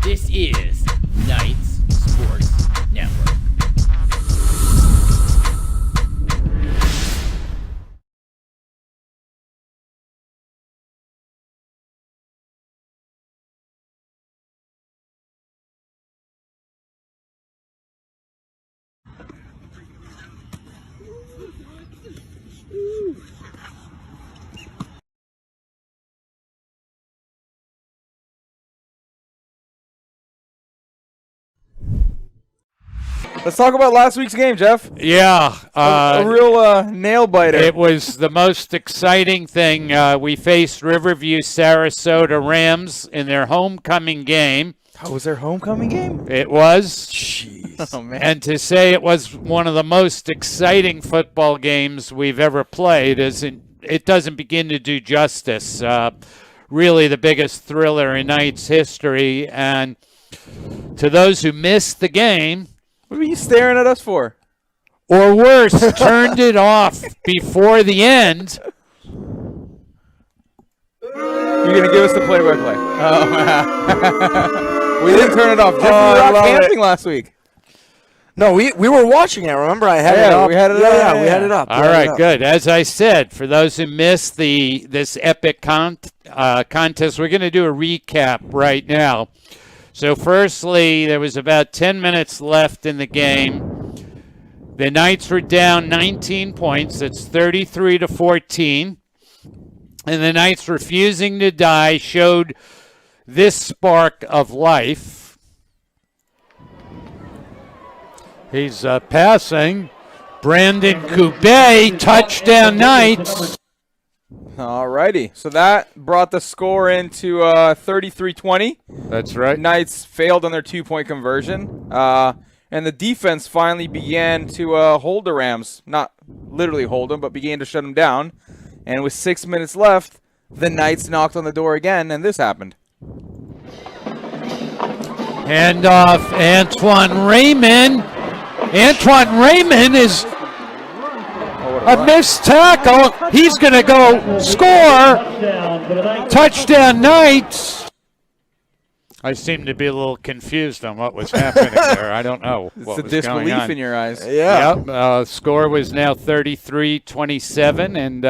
This is Knights Sports Network. Let's talk about last week's game, Jeff. Yeah. A real nail-biter. It was the most exciting thing. We faced Riverview Sarasota Rams in their homecoming game. Oh, was their homecoming game? It was. Jeez. Oh, man. And to say it was one of the most exciting football games we've ever played, it doesn't begin to do justice. Really the biggest thriller in Knights history. And to those who missed the game, What were you staring at us for? or worse, turned it off before the end. You're going to give us the play-by-play. Oh, man. We didn't turn it off. Jeff, we were out camping last week. No, we were watching it. Remember, I had it up. We had it up. Yeah, we had it up. All right, good. As I said, for those who missed this epic contest, we're going to do a recap right now. So firstly, there was about 10 minutes left in the game. The Knights were down 19 points. That's 33-14. And the Knights, refusing to die, showed this spark of life. He's passing. Brandon Coubet, touchdown Knights. All righty. So that brought the score into 33-20. That's right. Knights failed on their two-point conversion. And the defense finally began to hold the Rams. Not literally hold them, but began to shut them down. And with 6 minutes left, the Knights knocked on the door again, and this happened. Hand off Antoine Raymond. Antoine Raymond is a missed tackle. He's going to go score. Touchdown Knights. I seem to be a little confused on what was happening there. I don't know what It's the was going disbelief on. in your eyes. Yeah. Yep. Score was now 33-27, and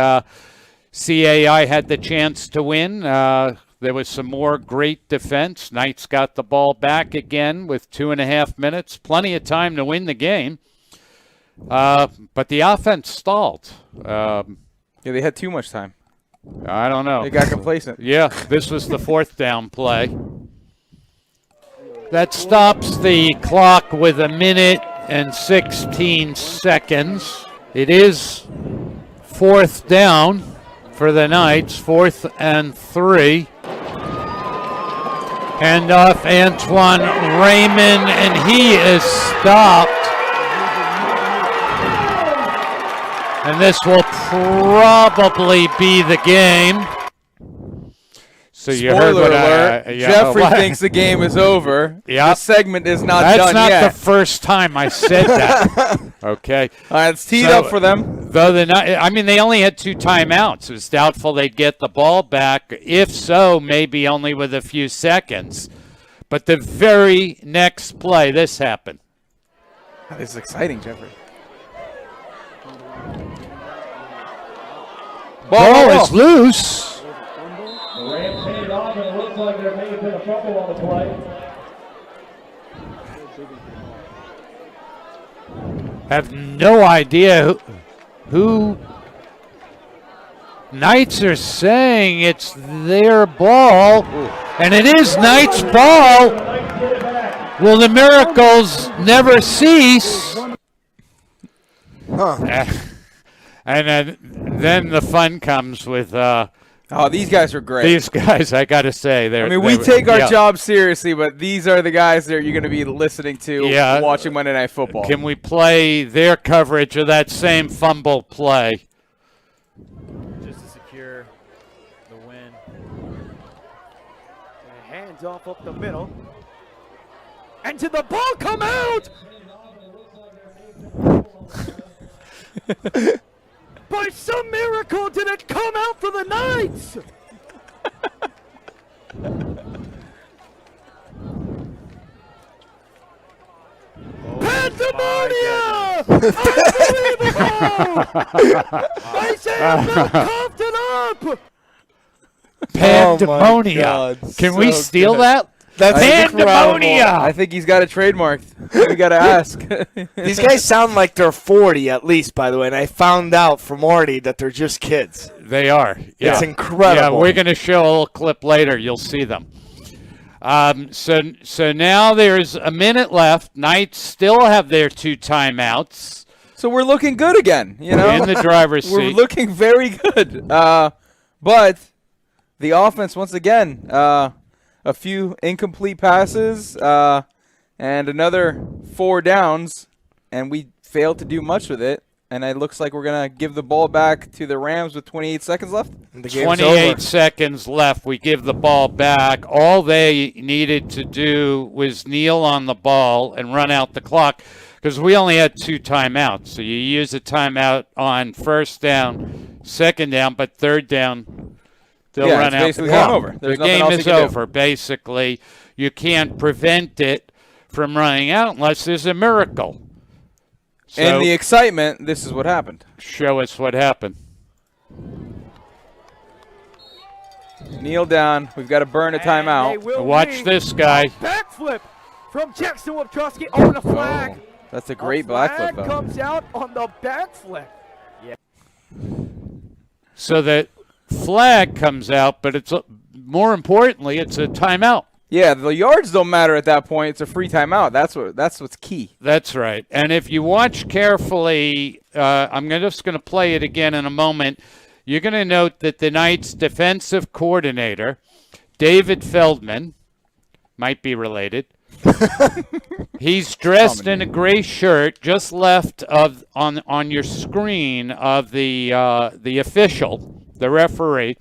CAI had the chance to win. There was some more great defense. Knights got the ball back again with 2.5 minutes. Plenty of time to win the game. But the offense stalled. Yeah, they had too much time. I don't know. They got complacent. Yeah, this was the fourth down play. That stops the clock with 1 minute and 16 seconds. It is fourth down for the Knights, 4th and 3. Hand off Antoine Raymond, and he is stopped. And this will probably be the game. So you heard Spoiler what alert, Jeffrey thinks the game is over. Yeah. The segment is not done That's not yet. the first time I said that. Okay. All right, it's teed up for them. Though they only had 2 timeouts. It was doubtful they'd get the ball back. If so, maybe only with a few seconds. But the very next play, this happened. This is exciting, Jeffrey. Ball is loose. The Rams hand it off, and it looks like there may have been a fumble on the play. Have no idea who Knights are saying it's their ball, and it is Knights' ball. Will the miracles never cease? Huh. And then the fun comes with These guys are great. these guys. I got to say, we take our job seriously, but these are the guys that you're going to be listening to watching Monday Night Football. Can we play their coverage of that same fumble play? Just to secure the win. And hands off up the middle. And did the ball come out? By some miracle, did it come out for the Knights? Pandemonium! Unbelievable! I say I'm not confident up! Pandemonia. God, Can we so steal good. that? That's Pandemonia! I think he's got it trademarked. We got to ask. These guys sound like they're 40 at least, by the way, and I found out from Artie that they're just kids. They are. Yeah. It's incredible. Yeah, we're going to show a little clip later. You'll see them. So now there's a minute left. Knights still have their 2 timeouts. So we're looking good again, you know? In the driver's We're seat. looking very good. But the offense, once again, a few incomplete passes and another 4 downs, and we failed to do much with it. And it looks like we're going to give the ball back to the Rams with 28 seconds left. The game's 28 over. seconds left. We give the ball back. All they needed to do was kneel on the ball and run out the clock because we only had 2 timeouts. So you use a timeout on first down, second down, but third down, they'll Yeah, run it's out the basically clock. game over. The There's nothing game else you is can do. over, basically. You can't prevent it from running out unless there's a miracle. So And the excitement, this is what happened. show us what happened. Kneel down. We've got to burn a And they timeout. will Watch lead. this guy. Backflip from Jackson Wapchowski on the flag. Oh, that's a great The flag backflip, though. comes out on the backflip. So the flag comes out, but it's more importantly, it's a timeout. Yeah, the yards don't matter at that point. It's a free timeout. That's what's key. That's right. And if you watch carefully, just going to play it again in a moment. You're going to note that the Knights' defensive coordinator, David Feldman, might be related. He's dressed in a gray shirt, just left of on your screen of the official, the referee.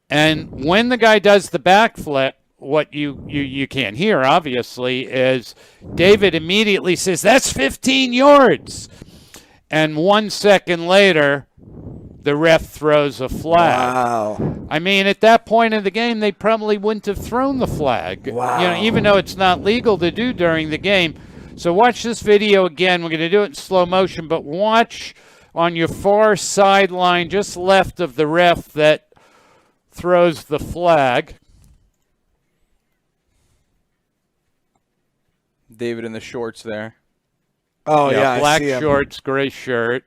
And when the guy does the backflip, what you can't hear, obviously, is David immediately says, "That's 15 yards." And 1 second later, the ref throws a flag. Wow. I mean, at that point in the game, they probably wouldn't have thrown the flag. Wow. You know, even though it's not legal to do during the game. So watch this video again. We're going to do it in slow motion, but watch on your far sideline, just left of the ref that throws the flag. David in the shorts there. Oh, yeah, I black see him. shorts, gray shirt.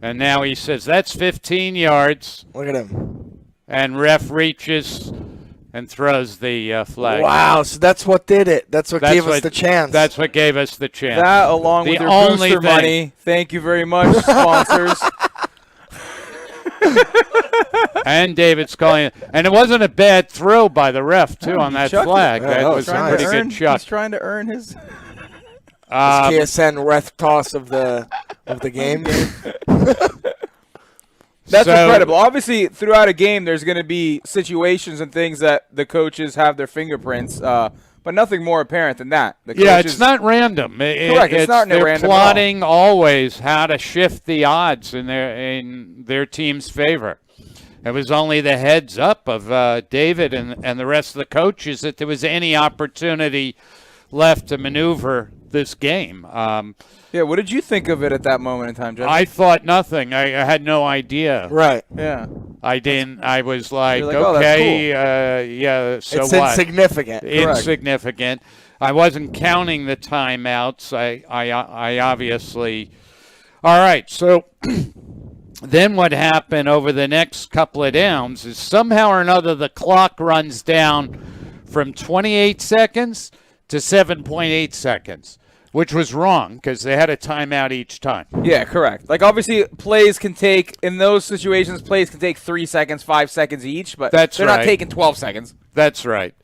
And now he says, that's 15 yards. Look at him. And ref reaches and throws the flag. Wow, so that's what did it. That's what gave us the chance. That's what gave us the chance. That, along The with your only booster thing- money. Thank you very much, sponsors. And David's calling it. And it wasn't a bad throw by the ref, too, on that chucked it. flag. Yeah, that that was was a nice. pretty good chuck. He's trying to earn his. KSN ref toss of the game. That's So- incredible. Obviously, throughout a game, there's going to be situations and things that the coaches have their fingerprints, but nothing more apparent than that. The Yeah, coaches- it's not random. Correct, it's not they're random at all. plotting always how to shift the odds in their team's favor. It was only the heads up of David and the rest of the coaches that there was any opportunity left to maneuver this game. Yeah, what did you think of it at that moment in time, Jeff? I thought nothing. I had no idea. Right. yeah. I didn't. I was like, You're like, oh, that's okay, yeah. So It's what? insignificant. Insignificant. I wasn't counting the timeouts. I obviously. All right. So then what happened over the next couple of downs is somehow or another the clock runs down from 28 seconds to 7.8 seconds, which was wrong because they had a timeout each time. Yeah, correct. Like, obviously, plays can take, in those situations, plays can take 3 seconds, 5 seconds each, but That's they're right. not taking 12 seconds. That's right.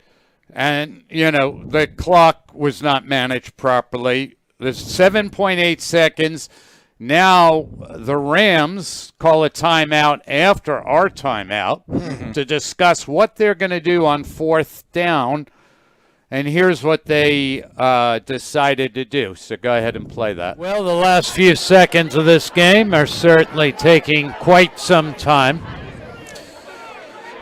And, the clock was not managed properly. There's 7.8 seconds. Now the Rams call a timeout after our timeout to discuss what they're going to do on fourth down. And here's what they decided to do. So go ahead and play that. Well, the last few seconds of this game are certainly taking quite some time.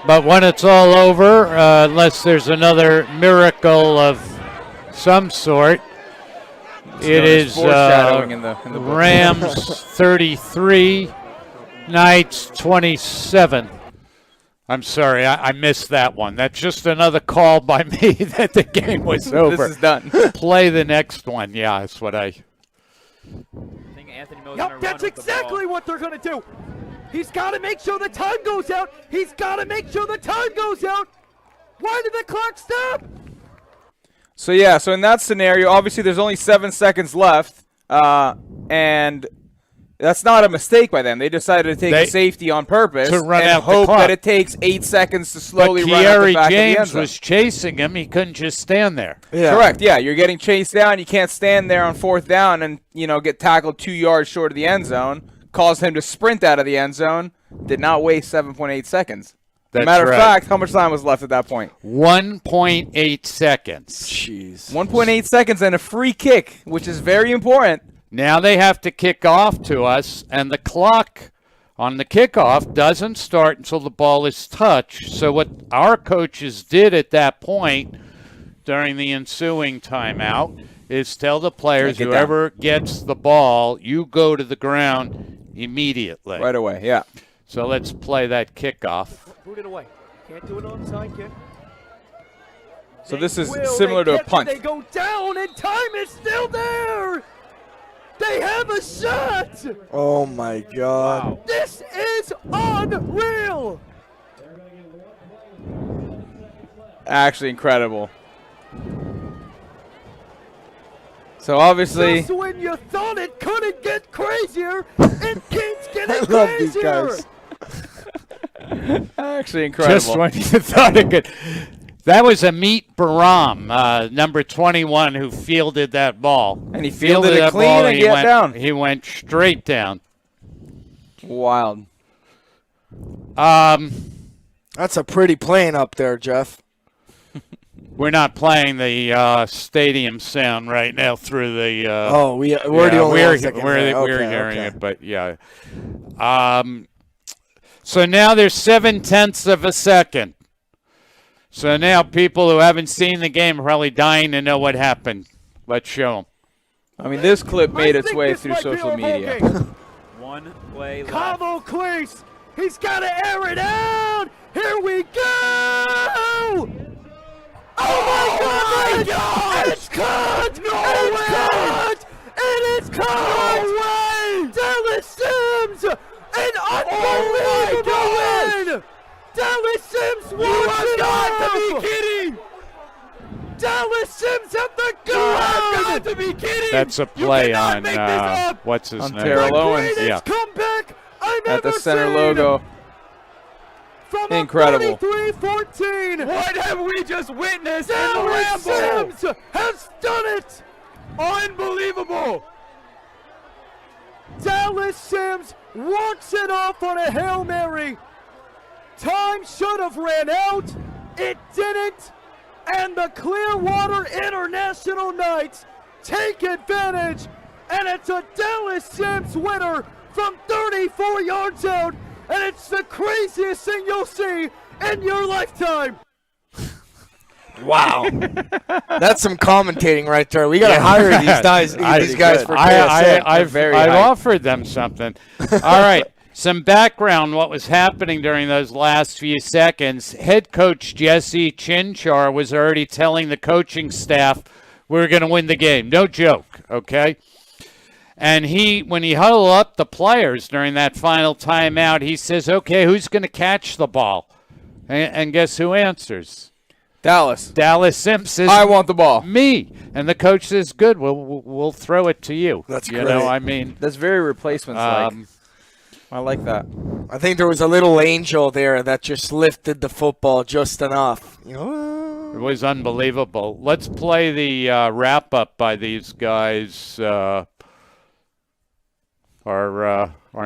But when it's all over, unless there's another miracle of some sort, It is foreshadowing in the book. Rams 33, Knights 27. I'm sorry, I missed that one. That's just another call by me that the game was over. This is done. Play the next one. Yeah, that's what I... think Anthony Miller's Yep, gonna that's run with the exactly ball. what they're going to do. He's got to make sure the time goes out. He's got to make sure the time goes out. Why did the clock stop? So yeah, so in that scenario, obviously there's only 7 seconds left, and that's not a mistake by them. They decided to take a safety on purpose to run and out the hope clock. that it takes 8 seconds to But slowly run out the Kieri back of the end James zone. was chasing him. He couldn't just stand there. Yeah. Correct. Yeah, you're getting chased down. You can't stand there on 4th down and get tackled 2 yards short of the end zone. Caused him to sprint out of the end zone. Did not waste 7.8 seconds. That's Matter of right. fact, how much time was left at that point? 1.8 seconds. Jeez. 1.8 seconds and a free kick, which is very important. Now they have to kick off to us, and the clock on the kickoff doesn't start until the ball is touched. So what our coaches did at that point during the ensuing timeout is tell the players, Get whoever gets the ball, you go to the ground immediately. Right away, yeah. So let's play that kickoff. Boot it away. Can't do it onside kick. So this is Will similar they to a catch it? punt. They go down, and time is still there. They have a shot. Oh my God. This is unreal. Actually incredible. So obviously, Just when you thought it couldn't get crazier, it keeps getting I crazier. love these guys. actually incredible. Just when you thought it could. That was Amit Baram, number 21, who fielded that ball. And he fielded it that clean ball, and he get went, down. He went straight down. Wild. That's a pretty plane up there, Jeff. We're not playing the stadium sound right now through the. We're the only ones that can hear it. we're Okay, hearing okay. it, but yeah. So now there's 0.7 of a second. So now people who haven't seen the game are probably dying to know what happened. Let's show them. I mean, this clip made I its think way this through might be social our ball media. game. One play left. Cabo Cleese, he's got to air it out. Here we go. Oh my God! And it's caught! No and it's way! caught! And it's caught! No way! Dallas Sims! An unbelievable win! Dallas Sims walks it off! to be kidding! Dallas Sims at the You have gun! got to be kidding! That's a You play cannot on make this up! what's his On name? Terrell The Owens. greatest Yeah. comeback I've At the ever center seen! logo. From Incredible. a 33-14. What have we just witnessed Dallas Sims has done it! Unbelievable! Dallas Sims walks it off on a Hail Mary. Time should have ran out. It didn't. And the Clearwater International Knights take advantage. And it's a Dallas Sims winner from 34 yards out. And it's the craziest thing you'll see in your lifetime. Wow. That's some commentating right there. We got to hire these guys, for KSA. I've very hyped. offered them something. All right. Some background what was happening during those last few seconds. Head coach Jesse Chinchar was already telling the coaching staff we're going to win the game. No joke, okay? And when he huddled up the players during that final timeout, he says, okay, who's going to catch the ball? And guess who answers? Dallas. Dallas Sims says, I want the ball. me. And the coach says, good, we'll throw it to you. That's you great. know, I mean, That's very replacements-like. I like that. I think there was a little angel there that just lifted the football just enough. You know? it was unbelievable. Let's play the wrap-up by these guys. Our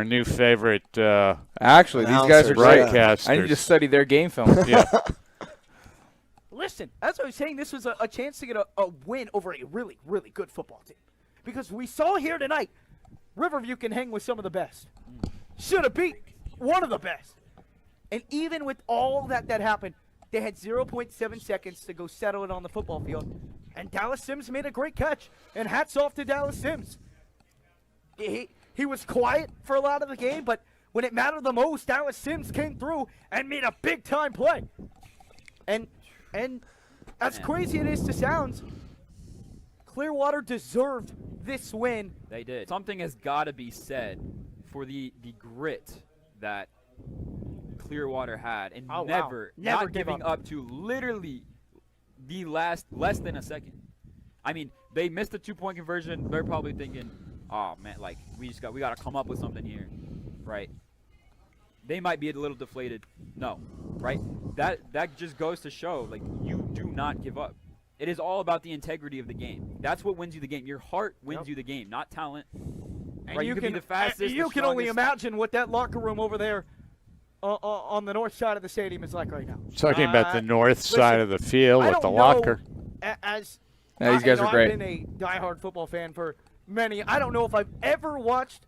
new favorite Actually, these guys are great. broadcasters. I need to study their game film. Yeah. Listen, as I was saying, this was a chance to get a win over a really, really good football team. Because we saw here tonight, Riverview can hang with some of the best. Should have beat one of the best. And even with all that happened, they had 0.7 seconds to go settle it on the football field. And Dallas Sims made a great catch. And hats off to Dallas Sims. He was quiet for a lot of the game, but when it mattered the most, Dallas Sims came through and made a big-time play. And as crazy it is to sound, Clearwater deserved this win. They did. Something has got to be said for the grit that Clearwater had and never not give giving up to literally the less than a second. I mean, they missed the 2-point conversion. They're probably thinking, oh man, like we got to come up with something here, right? They might be a little deflated. No, right? That just goes to show, like, you do not give up. It is all about the integrity of the game. That's what wins you the game. Your heart wins you the game, not talent. And right? You can be the fastest. You can only imagine what that locker room over there on the north side of the stadium is like right now. Talking about the north side of the field with the locker. These guys are great. I've been a diehard football fan for many. I don't know if I've ever watched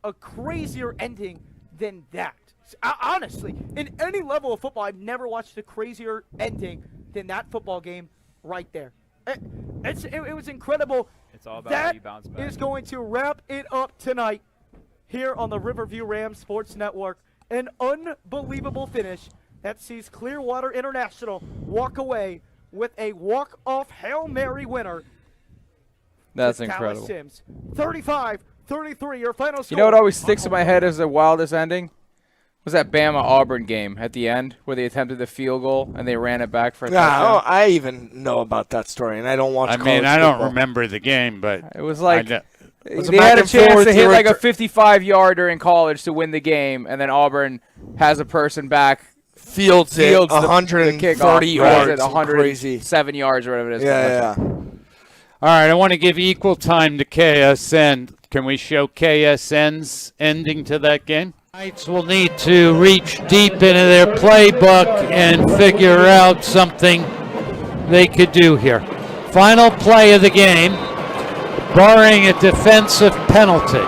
a crazier ending than that. Honestly, in any level of football, I've never watched a crazier ending than that football game right there. It was incredible. It's all about how you bounce back. That is going to wrap it up tonight here on the Riverview Rams Sports Network. An unbelievable finish that sees Clearwater International walk away with a walk-off Hail Mary winner. That's incredible. Dallas Sims, 35-33, your final score. You know what always sticks in my head as the wildest ending? Was that Bama-Auburn game at the end where they attempted the field goal and they ran it back for a touchdown? I even know about that story, and I don't watch college I don't football. remember the game, but it was like Was it they back had a and chance forth? to You hit were like a 55-yarder in college to win the game, and then Auburn has a person back. Fields it, the 130 kickoff, yards, right, 107 crazy. yards or whatever it is. Yeah. all right, I want to give equal time to KSN. Can we show KSN's ending to that game? Knights will need to reach deep into their playbook and figure out something they could do here. Final play of the game, barring a defensive penalty.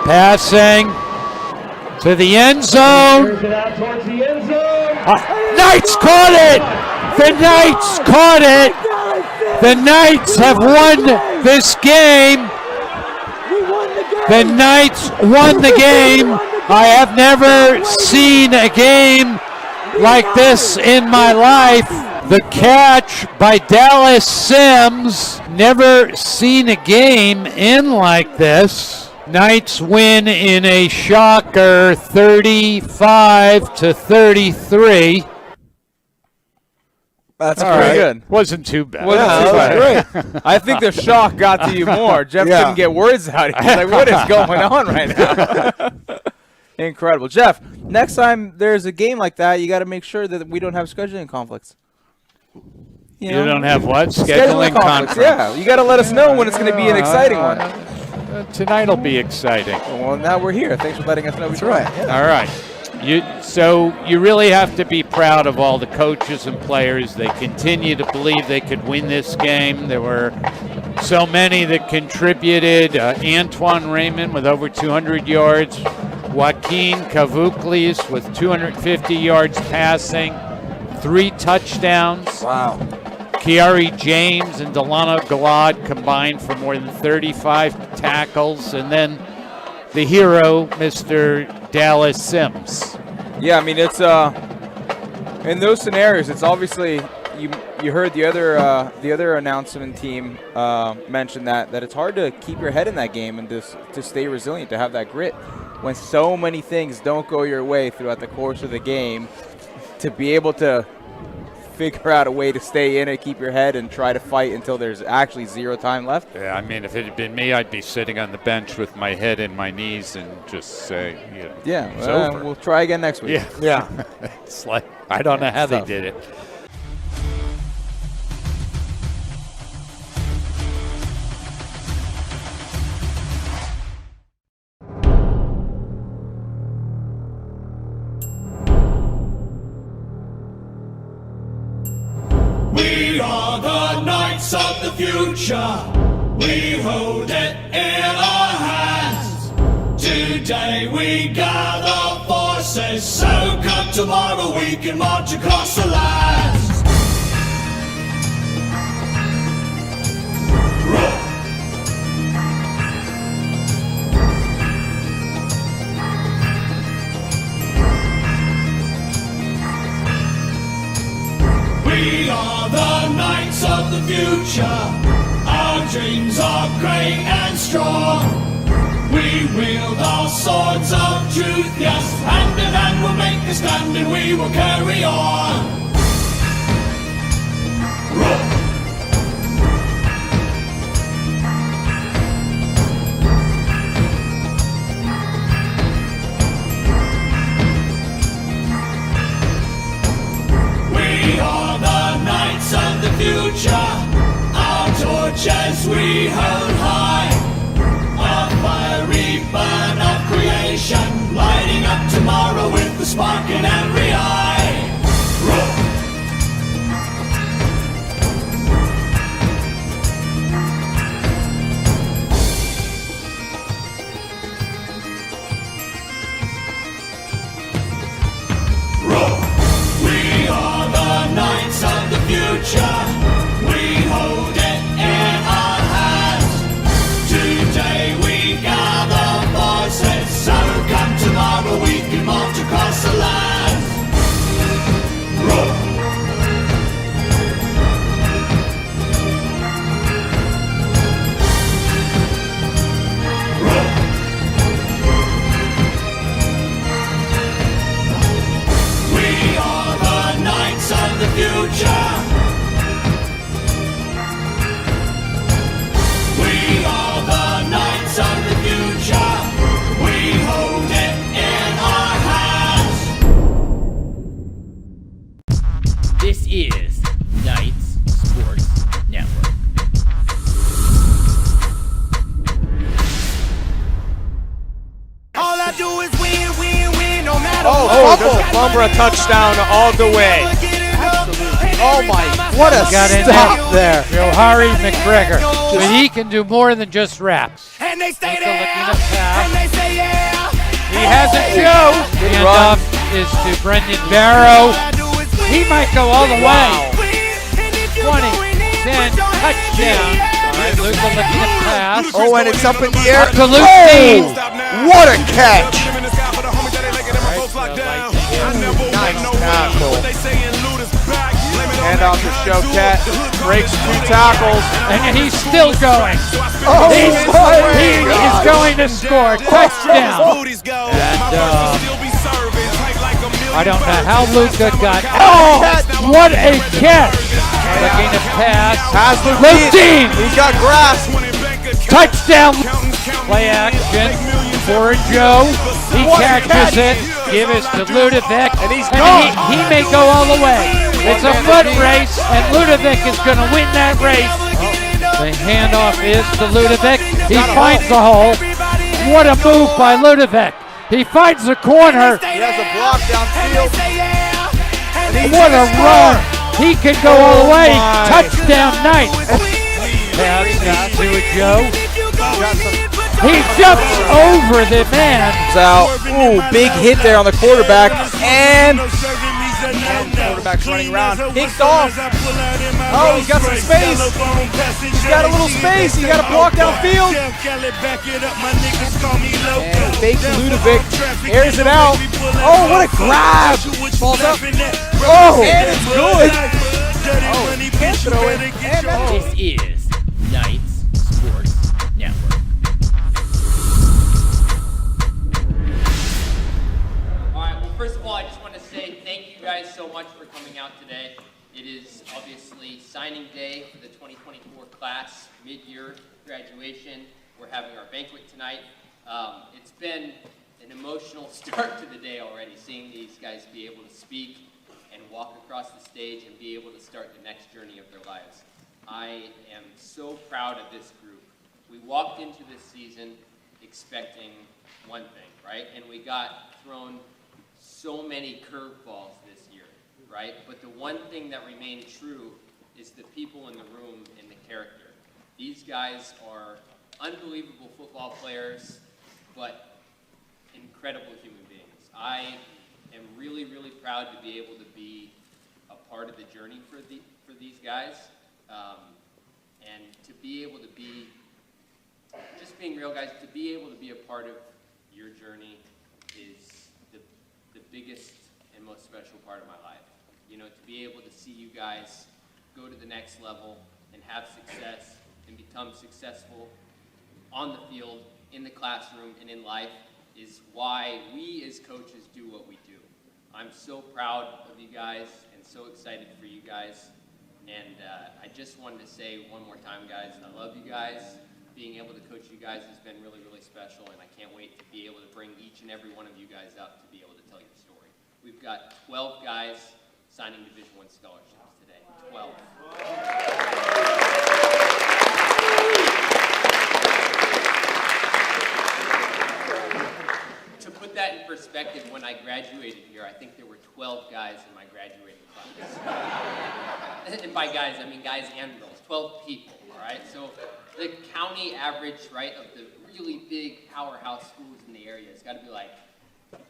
Passing to the end zone. Turns it out towards the end zone. Knights caught it! The Knights caught it! The Knights have won this game. The Knights won the game. I have never seen a game like this in my life. The catch by Dallas Sims. Never seen a game end like this. Knights win in a shocker, 35-33. That's All right. Good. Wasn't too bad. That was great. I think the shock got to you more. Jeff couldn't get words out. He's like, what is going on right now? Incredible. Jeff, next time there's a game like that, you got to make sure that we don't have scheduling conflicts. You don't have what? Scheduling conflicts. Yeah, you got to let us know when it's going to be an exciting one. Tonight will be exciting. Well, now we're here. Thanks for letting us know. That's right. Yeah. All right. So you really have to be proud of all the coaches and players. They continue to believe they could win this game. There were so many that contributed. Antoine Raymond with over 200 yards. Joaquin Cavuklis with 250 yards passing. 3 touchdowns. Wow. Kiari James and Delano Galad combined for more than 35 tackles. And then the hero, Mr. Dallas Sims. Yeah, I mean, it's in those scenarios, it's obviously you heard the other announcement team mention that it's hard to keep your head in that game and to stay resilient, to have that grit when so many things don't go your way throughout the course of the game, to be able to figure out a way to stay in it, keep your head, and try to fight until there's actually 0 time left. Yeah, I mean, if it had been me, I'd be sitting on the bench with my head in my knees and just say, it's over. We'll try again next week. Yeah. It's like, I don't know how they did it. We are the Knights of the future. We hold it in our hands. Today we gather forces, so come tomorrow we can march across the lands. Roar. We are the knights of the future. Our dreams are great and strong. We wield our swords of truth, yes, hand in hand we'll make a stand and we will carry on. Roar. We are the knights of the future. Our torches we hold high. A fiery burn of creation, lighting up tomorrow with the spark in every eye. Roar. Roar. We are the knights of the future. We hold it in our hands. Today we gather forces, so come tomorrow we can march across the land. Roar. Roar. We are the knights of the future. We are the knights of the future. We hold it in our hands. This is Knights Sports Network. All I do is win, win, win, no matter Fumble a touchdown all the way. Oh my, what a Got in stop there. Johari McGregor. But he can do more than just rap. and they stay Luka there, looking to pass. and they say yeah. He has a Joe. Handoff is to Brendan Barrow. He might go all the way. 20, 10, touchdown. All right, Luka looking to pass. Oh, and it's up in the air. To Luke. What a catch. Nice tackle. Hand off to Choquette. Breaks 2 tackles. And he's still going. Oh, He my is going to score. Touchdown. And I don't know how Luka got. Oh, what a catch. Looking to pass. Has Luke Dean. He's got grass. Touchdown. Play action for Joe. He catches it. Give it to Ludovic. And he's gone. He may go all the way. It's a foot race, and Ludovic is going to win that race. The handoff is to Ludovic. He finds the hole. What a move by Ludovic. He finds the corner. He has a block downfield. What a run. He can go all the way. Touchdown night. Pass to Joe. He jumps over the man. It's out. Ooh, big hit there on the quarterback. And Quarterback's running around. Kicked off. oh, he's got some space. He's got a little space. He got a block downfield. And fakes Ludovic. Airs it out. Oh, what a grab. Falls up. Oh, and it's good. Oh, he can't throw it. And This is Knights Sports Network. All right, well, first of all, I just want to say thank you guys so much for coming out today. It is obviously signing day for the 2024 class, mid-year graduation. We're having our banquet tonight. It's been an emotional start to the day already, seeing these guys be able to speak and walk across the stage and be able to start the next journey of their lives. I am so proud of this group. We walked into this season expecting one thing, right? And we got thrown so many curveballs this year, right? But the one thing that remained true is the people in the room and the character. These guys are unbelievable football players, but incredible human beings. I am really, really proud to be able to be a part of the journey for these guys, and to be able to be, just being real, guys, to be able to be a part of your journey is the biggest and most special part of my life. You know, to be able to see you guys go to the next level and have success and become successful on the field, in the classroom, and in life is why we as coaches do what we do. I'm so proud of you guys and so excited for you guys. And I just wanted to say one more time, guys, I love you guys. Being able to coach you guys has been really, really special, and I can't wait to be able to bring each and every one of you guys up to be able to tell your story. We've got 12 guys signing Division I scholarships today. 12. To put that in perspective, when I graduated here, I think there were 12 guys in my graduating class. And by guys, I mean guys and girls. 12 people, all right? So the county average, right, of the really big powerhouse schools in the area has got to be like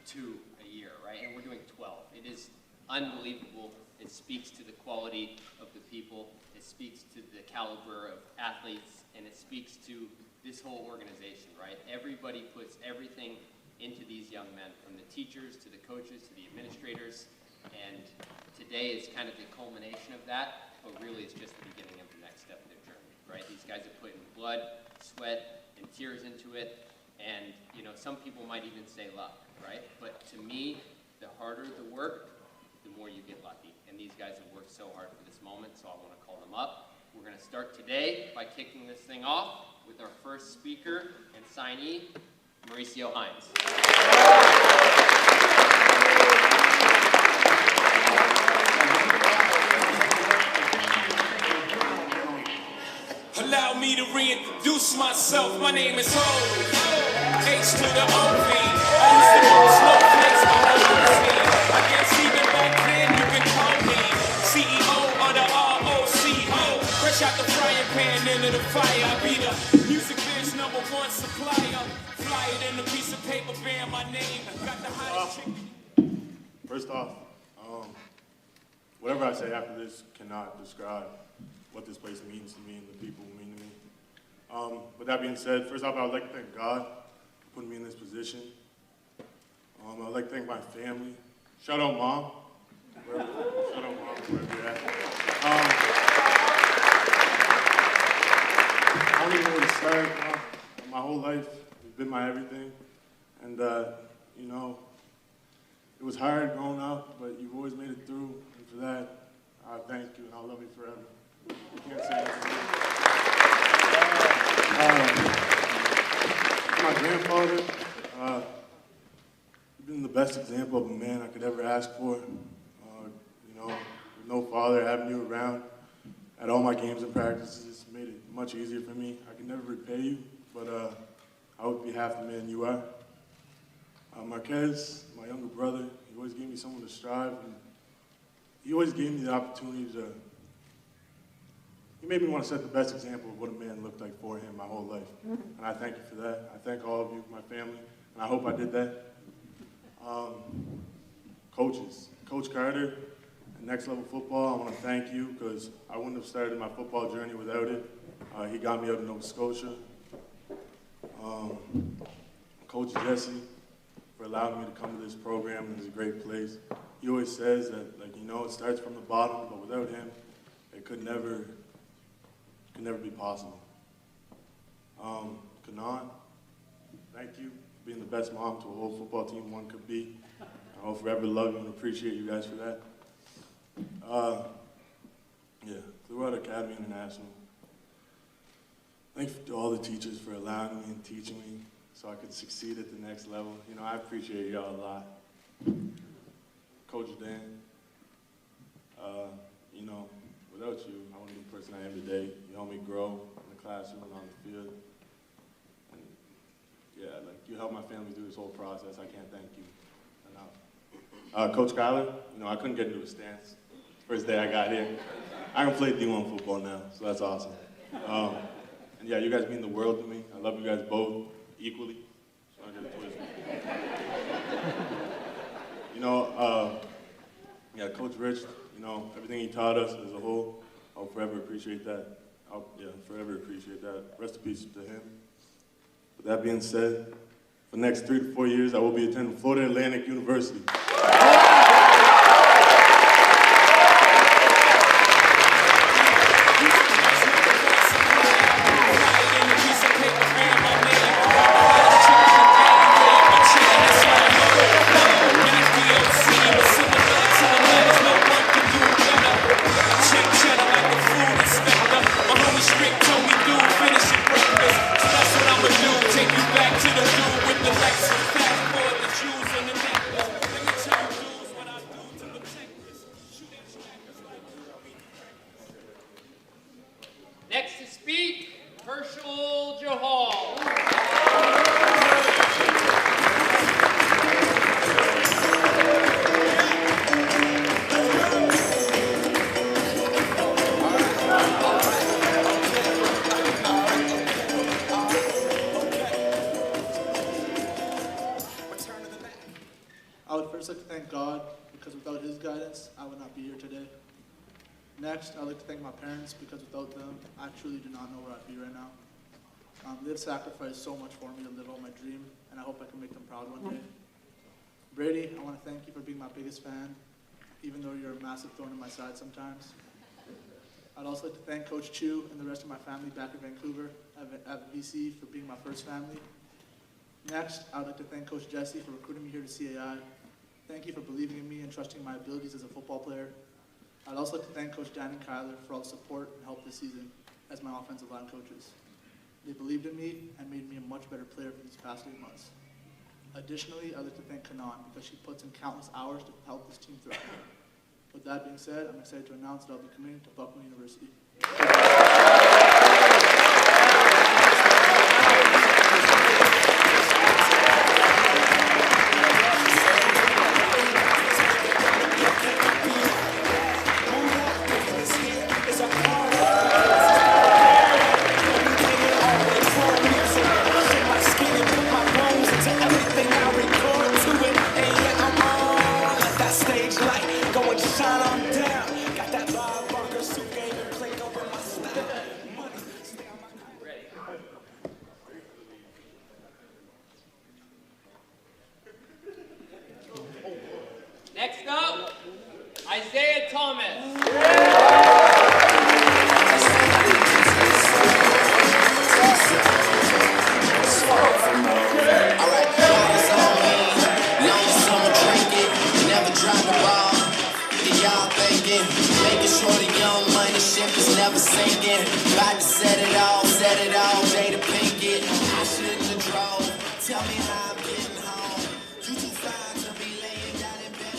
2 a year, right? And we're doing 12. It is unbelievable. It speaks to the quality of the people. It speaks to the caliber of athletes, and it speaks to this whole organization, right? Everybody puts everything into these young men, from the teachers to the coaches to the administrators, and today is kind of the culmination of that, but really it's just the beginning of the next step of their journey, right? These guys are putting blood, sweat, and tears into it, and, you know, some people might even say luck, right? But to me, the harder the work, the more you get lucky, and these guys have worked so hard for this moment, so I want to call them up. We're going to start today by kicking this thing off with our first speaker and signee, Mauricio Hines. Allow me to reintroduce myself. My name is Ho, H to the OP. I used to know snowflakes on the scene. I guess even back then you can call me CEO of the ROCO. Fresh out the frying pan into the fire. I be the music biz #1 supplier. Fly it in a piece of paper bearing my name. Got the hottest chicken. First off, whatever I say after this cannot describe what this place means to me and the people who mean to me. With that being said, first off, I would like to thank God for putting me in this position. I would like to thank my family. Shout out Mom. Shout out Mom, wherever you're at. I don't even know where to start. My whole life has been my everything. And, you know, it was hard growing up, but you've always made it through. And for that, I thank you, and I'll love you forever. You can't say that to me. My grandfather, he's been the best example of a man I could ever ask for. You know, with no father, having you around at all my games and practices made it much easier for me. I can never repay you, but I would be half the man you are. Marquez, my younger brother, he always gave me someone to strive, and he always gave me the opportunity to. He made me want to set the best example of what a man looked like for him my whole life. And I thank you for that. I thank all of you, my family, and I hope I did that. Coaches, Coach Carter and Next Level Football, I want to thank you because I wouldn't have started my football journey without it. He got me up in Nova Scotia. Coach Jesse, for allowing me to come to this program. It's a great place. He always says that, like, you know, it starts from the bottom, but without him, it could never be possible. Kanan, thank you for being the best mom to a whole football team one could be. I will forever love you and appreciate you guys for that. Yeah, Clearwater Academy International. Thank you to all the teachers for allowing me and teaching me so I could succeed at the next level. You know, I appreciate y'all a lot. Coach Dan, you know, without you, I wouldn't be the person I am today. You helped me grow in the classroom and on the field. And yeah, like, you helped my family through this whole process. I can't thank you enough. Coach Skyler, you know, I couldn't get into a stance. First day I got here. I can play D1 football now, so that's awesome. And yeah, you guys mean the world to me. I love you guys both equally. So I get it twisted. You know, yeah, Coach Rich, you know, everything he taught us as a whole, I'll forever appreciate that. Forever appreciate that. Rest in peace to him. With that being said, for the next 3 to 4 years, I will be attending Florida Atlantic University. Next to speak, Herschel Johal. I would first like to thank God, because without His guidance, I would not be here today. Next, I'd like to thank my parents, because without them, I truly do not know where I'd be right now. They've sacrificed so much for me to live out my dream, and I hope I can make them proud one day. Brady, I want to thank you for being my biggest fan, even though you're a massive thorn in my side sometimes. I'd also like to thank Coach Chu and the rest of my family back in Vancouver at BC for being my first family. Next, I would like to thank Coach Jesse for recruiting me here to CAI. Thank you for believing in me and trusting my abilities as a football player. I'd also like to thank Coach Dan and Kyler for all the support and help this season as my offensive line coaches. They believed in me and made me a much better player for these past 8 months. Additionally, I'd like to thank Kanan because she puts in countless hours to help this team thrive. With that being said, I'm excited to announce that I'll be committing to Buckman University. Next up, Isaiah Thomas. Making sure the young money ship is never sinking. About to set it all, Jada Pinkett. I shouldn't have drove. Tell me how I'm getting home. You too fine to be laying down in bed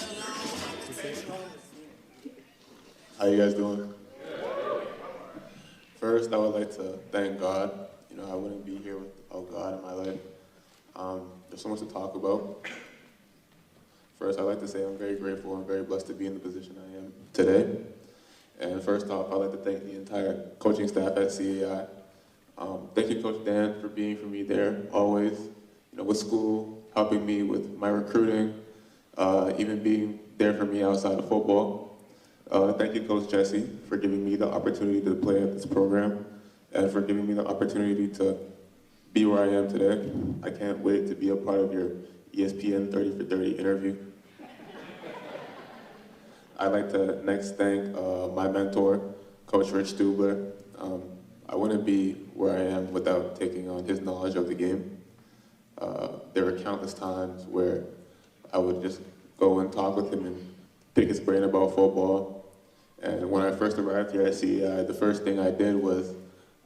alone. How you guys doing? First, I would like to thank God. You know, I wouldn't be here without God in my life. There's so much to talk about. First, I'd like to say I'm very grateful and very blessed to be in the position I am today. And first off, I'd like to thank the entire coaching staff at CAI. Thank you, Coach Dan, for being for me there always. You know, with school, helping me with my recruiting, even being there for me outside of football. Thank you, Coach Jesse, for giving me the opportunity to play at this program and for giving me the opportunity to be where I am today. I can't wait to be a part of your ESPN 30 for 30 interview. I'd like to next thank my mentor, Coach Rich Stubler. I wouldn't be where I am without taking on his knowledge of the game. There were countless times where I would just go and talk with him and pick his brain about football. And when I first arrived here at CEI, the first thing I did was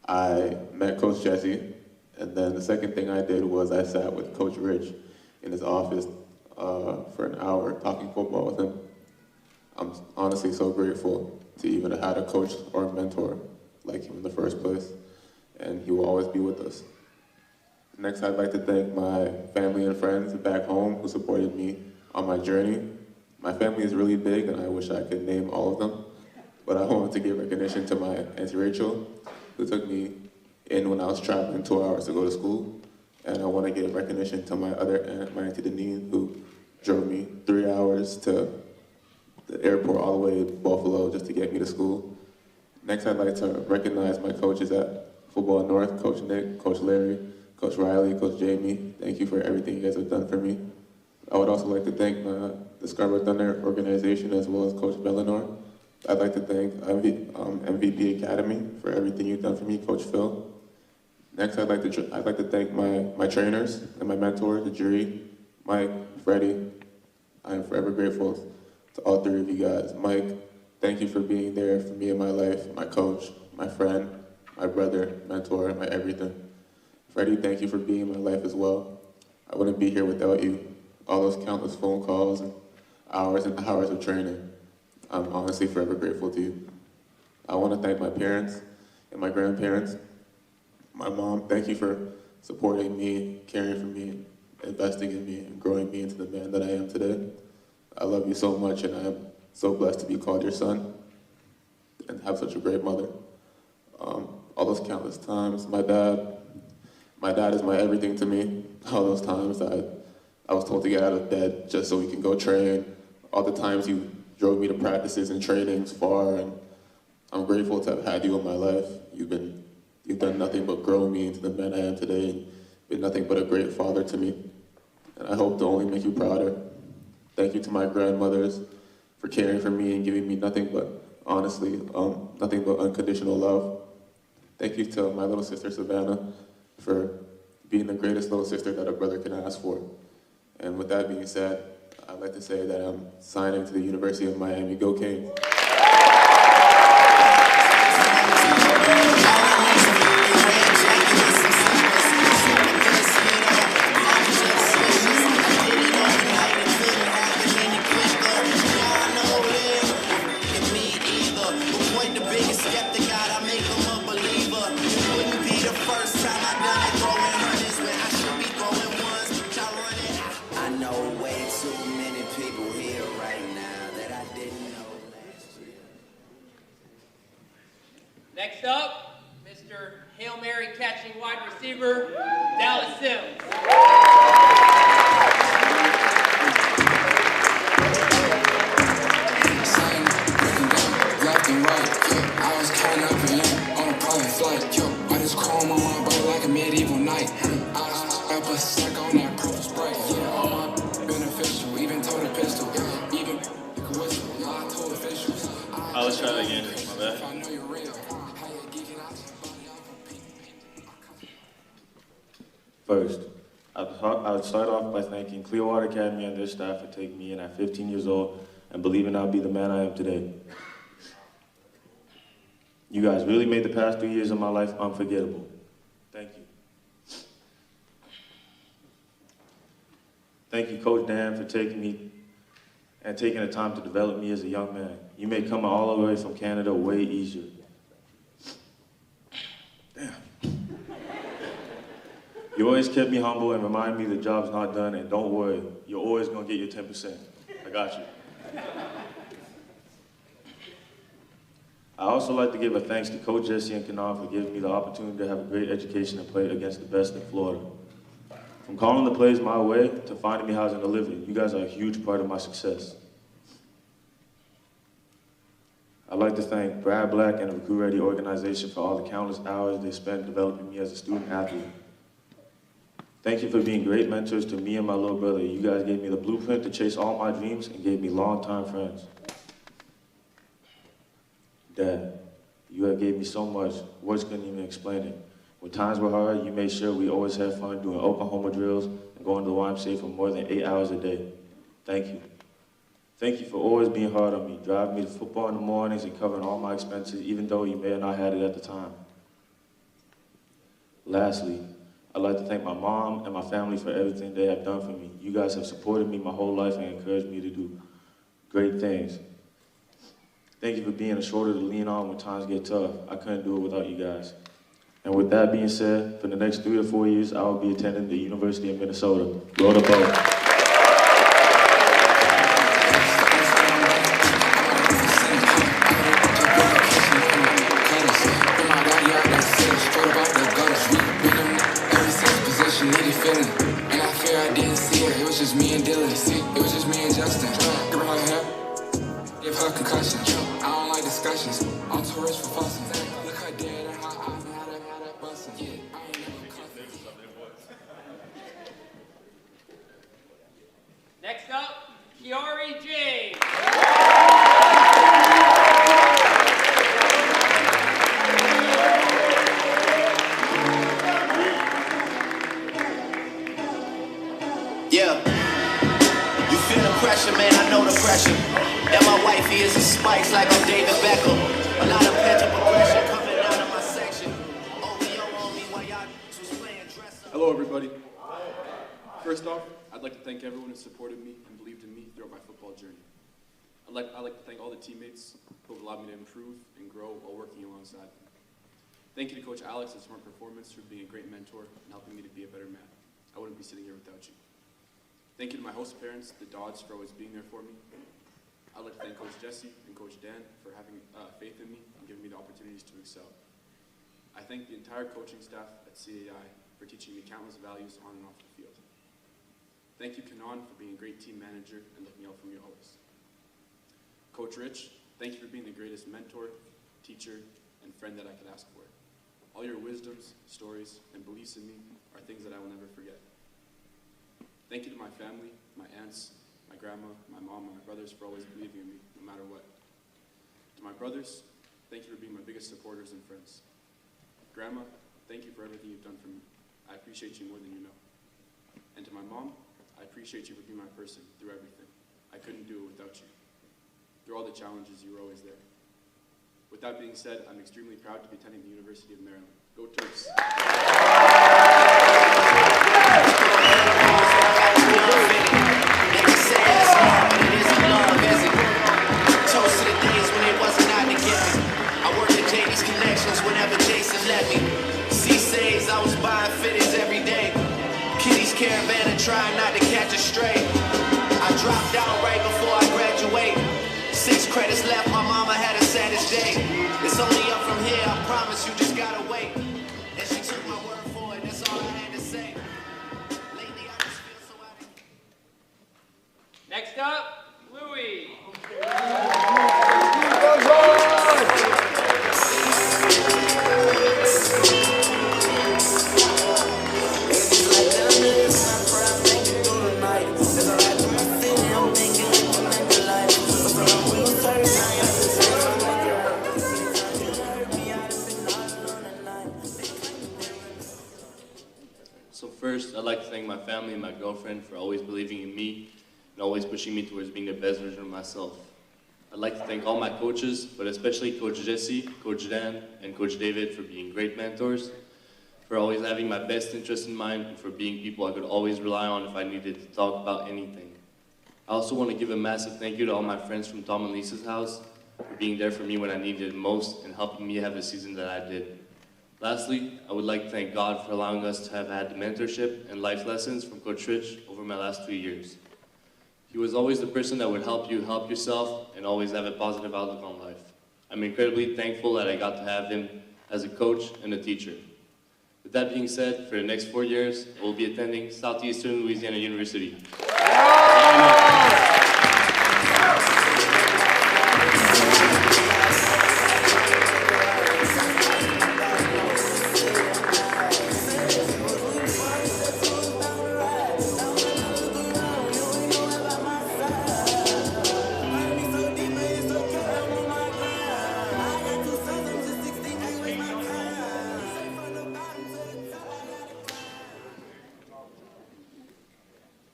I met Coach Jesse, and then the second thing I did was I sat with Coach Rich in his office for an hour talking football with him. I'm honestly so grateful to even have had a coach or a mentor like him in the first place, and he will always be with us. Next, I'd like to thank my family and friends back home who supported me on my journey. My family is really big, and I wish I could name all of them, but I wanted to give recognition to my Auntie Rachel, who took me in when I was traveling 2 hours to go to school. And I want to give recognition to my other aunt, my Auntie Deneen, who drove me 3 hours to the airport all the way to Buffalo just to get me to school. Next, I'd like to recognize my coaches at Football North, Coach Nick, Coach Larry, Coach Riley, Coach Jamie. Thank you for everything you guys have done for me. I would also like to thank the Scarborough Thunder organization as well as Coach Bellinor. I'd like to thank MVP Academy for everything you've done for me, Coach Phil. Next, I'd like to thank my trainers and my mentors, Jerry, Mike, Freddie. I am forever grateful to all three of you guys. Mike, thank you for being there for me in my life, my coach, my friend, my brother, mentor, my everything. Freddie, thank you for being in my life as well. I wouldn't be here without you. All those countless phone calls and hours of training. I'm honestly forever grateful to you. I want to thank my parents and my grandparents. My mom, thank you for supporting me, caring for me, investing in me, and growing me into the man that I am today. I love you so much, and I am so blessed to be called your son and have such a great mother. All those countless times, my dad is my everything to me. All those times I was told to get out of bed just so we can go train. All the times you drove me to practices and trainings far, and I'm grateful to have had you in my life. You've done nothing but grow me into the man I am today, and been nothing but a great father to me. And I hope to only make you prouder. Thank you to my grandmothers for caring for me and giving me nothing but, honestly, nothing but unconditional love. Thank you to my little sister, Savannah, for being the greatest little sister that a brother can ask for. And with that being said, I'd like to say that I'm signing to the University of Miami. Go Kings. Next up, Mr. Hail Mary catching wide receiver, Dallas Sims. Left and right, I was counting up and in on a private flight, I just chrome on my body like a medieval knight. I put a sack on that purple sprite, all my beneficial, even told a pistol, even whistle, I told officials. Let's try that again, my bad. First, I'd start off by thanking Clearwater Academy and their staff for taking me in at 15 years old and believing I'll be the man I am today. You guys really made the past 3 years of my life unforgettable. Thank you. Thank you, Coach Dan, for taking me and taking the time to develop me as a young man. You made coming all the way from Canada way easier. Damn. You always kept me humble and reminded me the job's not done, and don't worry, you're always gonna get your 10%. I got you. I also like to give a thanks to Coach Jesse and Kanan for giving me the opportunity to have a great education and play against the best in Florida. From calling the plays my way to finding me housing to live in, you guys are a huge part of my success. I'd like to thank Brad Black and the Recruit Ready organization for all the countless hours they spent developing me as a student athlete. Thank you for being great mentors to me and my little brother. You guys gave me the blueprint to chase all my dreams and gave me longtime friends. Dad, you have gave me so much, words couldn't even explain it. When times were hard, you made sure we always had fun doing Oklahoma drills and going to the YMCA for more than 8 hours a day. Thank you. Thank you for always being hard on me, driving me to football in the mornings and covering all my expenses, even though you may have not had it at the time. Lastly, I'd like to thank my mom and my family for everything they have done for me. You guys have supported me my whole life and encouraged me to do great things. Thank you for being a shoulder to lean on when times get tough. I couldn't do it without you guys. And with that being said, for the next 3 to 4 years, I will be attending the University of Minnesota. Roll the boat. Needed thank everyone who supported me and believed in me throughout my football journey. I'd like to thank all the teammates who have allowed me to improve and grow while working alongside them. Thank you to Coach Alex and Smart Performance for being a great mentor and helping me to be a better man. I wouldn't be sitting here without you. Thank you to my host parents, the Dodds, for always being there for me. I'd like to thank Coach Jesse and Coach Dan for having faith in me and giving me the opportunities to excel. I thank the entire coaching staff at CAI for teaching me countless values on and off the field. Thank you, Kanan, for being a great team manager and looking out for me always. Coach Rich, thank you for being the greatest mentor, teacher, and friend that I could ask for. All your wisdoms, stories, and beliefs in me are things that I will never forget. Thank you to my family, my aunts, my grandma, my mom, and my brothers for always believing in me, no matter what. To my brothers, thank you for being my biggest supporters and friends. Grandma, thank you for everything you've done for me. I appreciate you more than you know. And to my mom, I appreciate you for being my person through everything. I couldn't do it without you. Through all the challenges, you were always there. With that being said, I'm extremely proud to be attending the University of Maryland. Go Terps! Whenever Jason let me C-Says, I was buying fitties every day. Kitty's caravan and trying not to catch a stray. I dropped out right before I graduate. 6 credits left, my mama had a saddest day. It's only up from here, I promise you just gotta wait. And she took my word for it, that's all I had to say. Lately I just feel so out of... Next up, Louis. So first, I'd like to thank my family and my girlfriend for always believing in me and always pushing me towards being the best version of myself. I'd like to thank all my coaches, but especially Coach Jesse, Coach Dan, and Coach David for being great mentors, for always having my best interest in mind, and for being people I could always rely on if I needed to talk about anything. I also want to give a massive thank you to all my friends from Tom and Lisa's house for being there for me when I needed it most and helping me have the season that I did. Lastly, I would like to thank God for allowing us to have had the mentorship and life lessons from Coach Rich over my last 3 years. He was always the person that would help you help yourself and always have a positive outlook on life. I'm incredibly thankful that I got to have him as a coach and a teacher. With that being said, for the next 4 years, I will be attending Southeastern Louisiana University.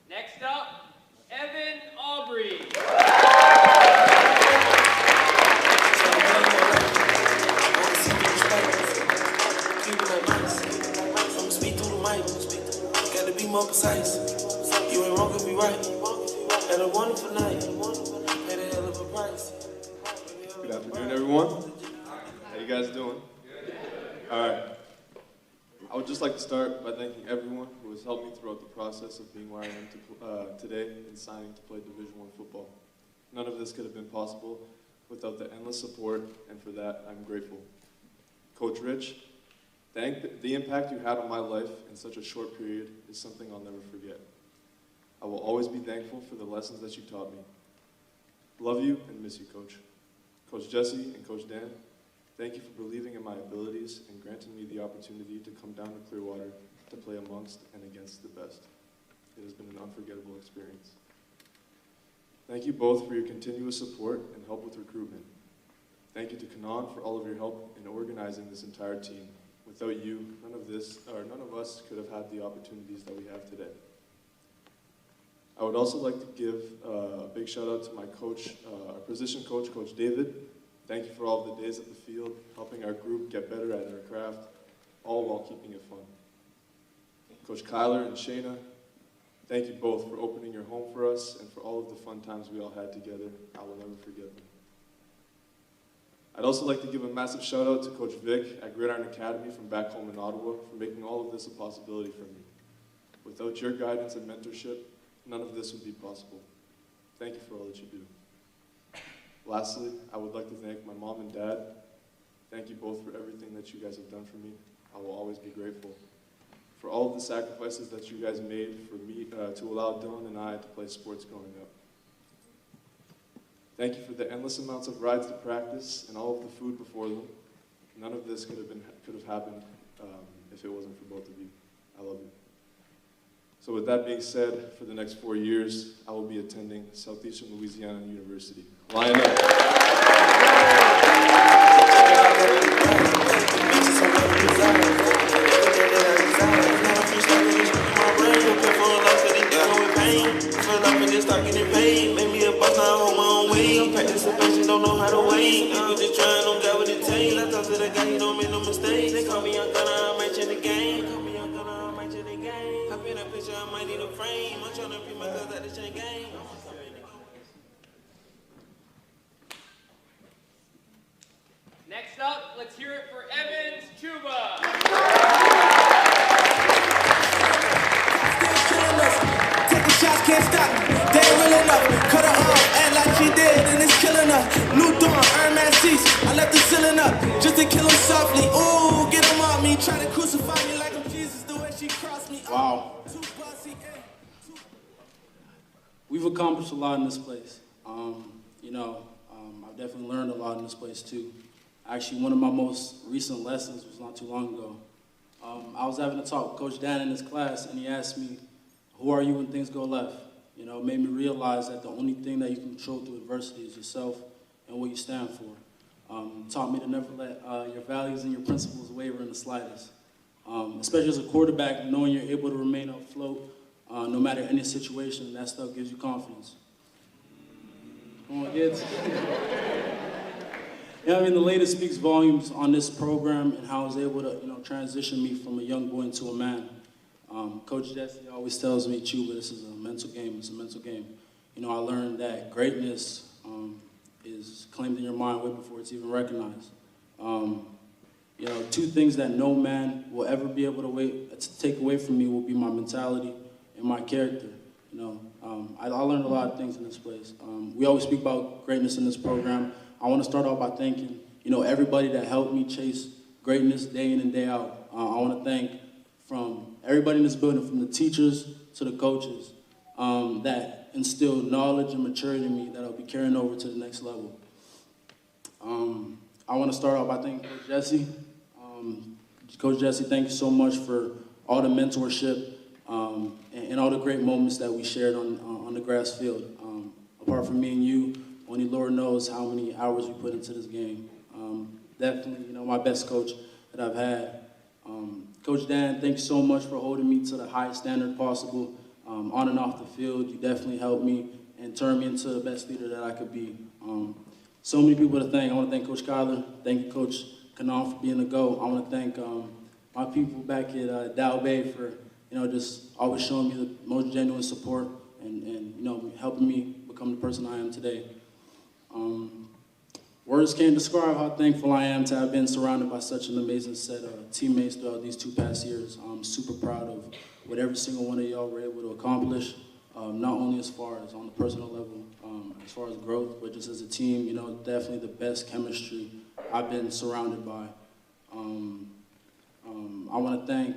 Next up, Evan Aubrey. Gotta be more precise. You ain't wrong if we right. Had a wonderful night. Paid a hell of a price. Good afternoon, everyone. How you guys doing? All right. I would just like to start by thanking everyone who has helped me throughout the process of being where I am today and signing to play Division I football. None of this could have been possible without the endless support, and for that, I'm grateful. Coach Rich, the impact you had on my life in such a short period is something I'll never forget. I will always be thankful for the lessons that you taught me. Love you and miss you, Coach. Coach Jesse and Coach Dan, thank you for believing in my abilities and granting me the opportunity to come down to Clearwater to play amongst and against the best. It has been an unforgettable experience. Thank you both for your continuous support and help with recruitment. Thank you to Kanan for all of your help in organizing this entire team. Without you, none of us could have had the opportunities that we have today. I would also like to give a big shout out to my coach, our position coach, Coach David. Thank you for all of the days at the field, helping our group get better at our craft, all while keeping it fun. Coach Kyler and Shayna, Thank you both for opening your home for us and for all of the fun times we all had together. I will never forget them. I'd also like to give a massive shout out to Coach Vic at Gridiron Academy from back home in Ottawa for making all of this a possibility for me. Without your guidance and mentorship, none of this would be possible. Thank you for all that you do. Lastly, I would like to thank my mom and dad. Thank you both for everything that you guys have done for me. I will always be grateful for all of the sacrifices that you guys made for me to allow Dylan and I to play sports growing up. Thank you for the endless amounts of rides to practice and all of the food before them. None of this could have happened if it wasn't for both of you. I love you. So with that being said, for the next 4 years, I will be attending Southeastern Louisiana University. Line up. Don't know how to wait. People just trying, don't got what it takes. I talk to the guy, he don't make no mistakes. They call me young gunner, I might change the game. Call me young gunner, I might change the game. Hop in a picture, I might need a frame. I'm trying to beat my cuz at the chain game. Next up, let's hear it for Evans Chuba. Taking shots, can't stop me. They ain't real enough. Cut her off, act like she did, and it's killing her. New dawn, Iron Man seats. I left the ceiling up just to kill him softly. Ooh, get him off me. Try to crucify me like I'm Jesus. The way she crossed me. Wow. We've accomplished a lot in this place. I've definitely learned a lot in this place too. Actually, one of my most recent lessons was not too long ago. I was having a talk with Coach Dan in his class, and he asked me, who are you when things go left? It made me realize that the only thing that you can control through adversity is yourself and what you stand for. Taught me to never let your values and your principles waver in the slightest. Especially as a quarterback, knowing you're able to remain afloat no matter any situation, that stuff gives you confidence. Come on, kids. The latest speaks volumes on this program and how it was able to, transition me from a young boy into a man. Coach Jesse always tells me, Chuba, this is a mental game. It's a mental game. I learned that greatness is claimed in your mind way before it's even recognized. Two things that no man will ever be able to take away from me will be my mentality and my character. I learned a lot of things in this place. We always speak about greatness in this program. I want to start off by thanking, everybody that helped me chase greatness day in and day out. I want to thank from everybody in this building, from the teachers to the coaches, that instilled knowledge and maturity in me that I'll be carrying over to the next level. I want to start off by thanking Coach Jesse. Coach Jesse, thank you so much for all the mentorship and all the great moments that we shared on the grass field. Apart from me and you, only Lord knows how many hours we put into this game. Definitely, my best coach that I've had. Coach Dan, thanks so much for holding me to the highest standard possible. On and off the field, you definitely helped me and turned me into the best leader that I could be. So many people to thank. I want to thank Coach Kyler. Thank you, Coach Kanan, for being a GOAT. I want to thank my people back at Dow Bay for, just always showing me the most genuine support and helping me become the person I am today. Words can't describe how thankful I am to have been surrounded by such an amazing set of teammates throughout these 2 past years. I'm super proud of what every single one of y'all were able to accomplish, not only as far as on the personal level, as far as growth, but just as a team, definitely the best chemistry I've been surrounded by. I want to thank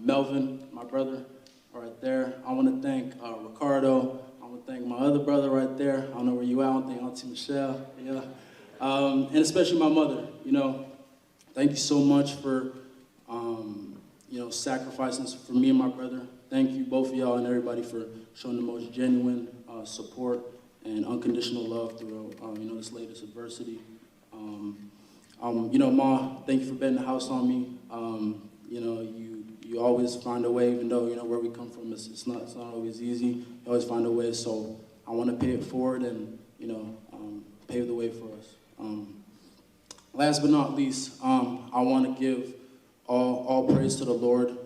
Melvin, my brother, right there. I want to thank Ricardo. I want to thank my other brother right there. I don't know where you at. I want to thank Auntie Michelle. Yeah. And especially my mother, thank you so much for, sacrificing for me and my brother. Thank you, both of y'all and everybody, for showing the most genuine support and unconditional love through, this latest adversity. Ma, thank you for betting the house on me. You always find a way, even though, where we come from, it's not always easy. You always find a way, so I want to pay it forward and, pave the way for us. Last but not least, I want to give all praise to the Lord.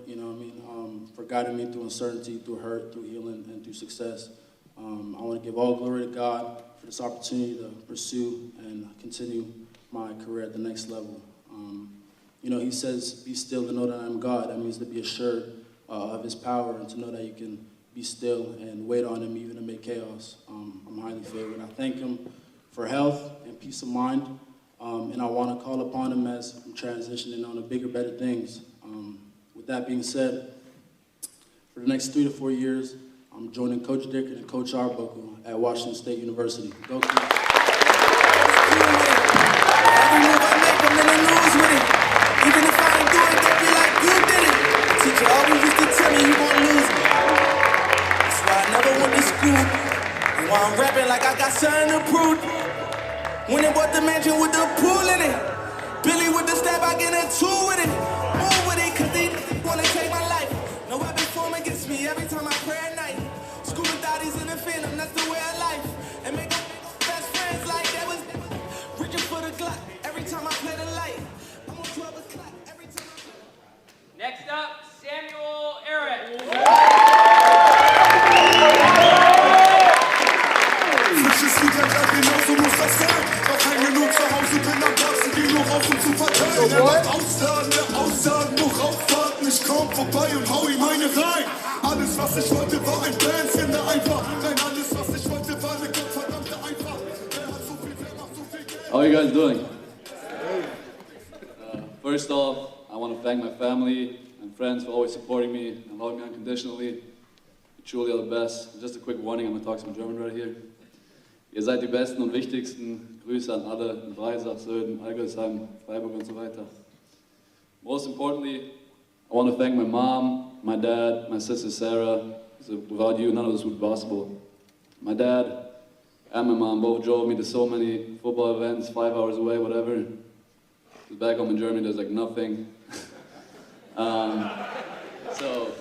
for guiding me through uncertainty, through hurt, through healing, and through success. I want to give all glory to God for this opportunity to pursue and continue my career at the next level. You know, he says, be still and know that I am God. That means to be assured of his power and to know that you can be still and wait on him even amid chaos. I'm highly favored. I thank him for health and peace of mind, and I want to call upon him as I'm transitioning on to bigger, better things. With that being said, for the next 3 to 4 years, I'm joining Coach Dick and Coach Arbuckle at Washington State University. Go Clearwater. Every move I make, I'm in the news with it. Even if I ain't do it, they be like, you did it. The teacher always used to tell me you gon' lose me. That's why I never went to school. And why I'm rapping like I got something to prove. When they bought the mansion with the pool in it. Billy with the stab, I get a 2 with it. Move with it, cause they wanna take my life. No weapon form against me every time I pray at night. School of thotties in the phantom, that's the way I life. And make best friends like that was reaching for the Glock every time I play the light. I'm on 12 o'clock every time I play. Next up, Samuel Eric. Frisches Liederkleid, genauso muss das sein. Noch kein genug zu Hause, bin am Platz, geh nur raus, um zu verteilen. Er macht Aussagen, der Aussagen, nur rausfahrten. Ich komm vorbei und hau ihm eine rein. Alles, was ich wollte, war ein Bändchen, der einfach. Nein, alles, was ich wollte, war eine gottverdammte Einfach. Er hat so viel, der macht so viel Geld. How are you guys doing? First off, I want to thank my family and friends for always supporting me and loving me unconditionally. You truly are the best. Just a quick warning, I'm going to talk some German right here. Ihr seid die Besten und Wichtigsten. Grüße an alle in Breisach, Söden, Algersheim, Freiburg und so weiter. Most importantly, I want to thank my mom, my dad, my sister Sarah. So without you, none of this would be possible. My dad and my mom both drove me to so many football events, 5 hours away, whatever. Because back home in Germany, there's like nothing. So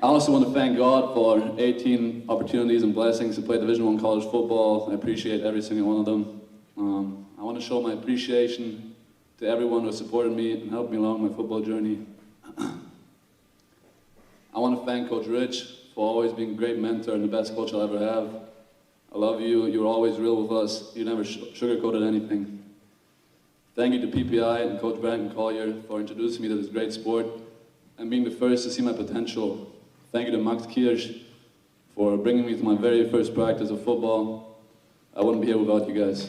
I also want to thank God for 18 opportunities and blessings to play Division I college football. I appreciate every single one of them. I want to show my appreciation to everyone who supported me and helped me along my football journey. I want to thank Coach Rich for always being a great mentor and the best coach I'll ever have. I love you. You were always real with us. You never sugarcoated anything. Thank you to PPI and Coach Brandon Collier for introducing me to this great sport and being the first to see my potential. Thank you to Max Kirsch for bringing me to my very first practice of football. I wouldn't be here without you guys.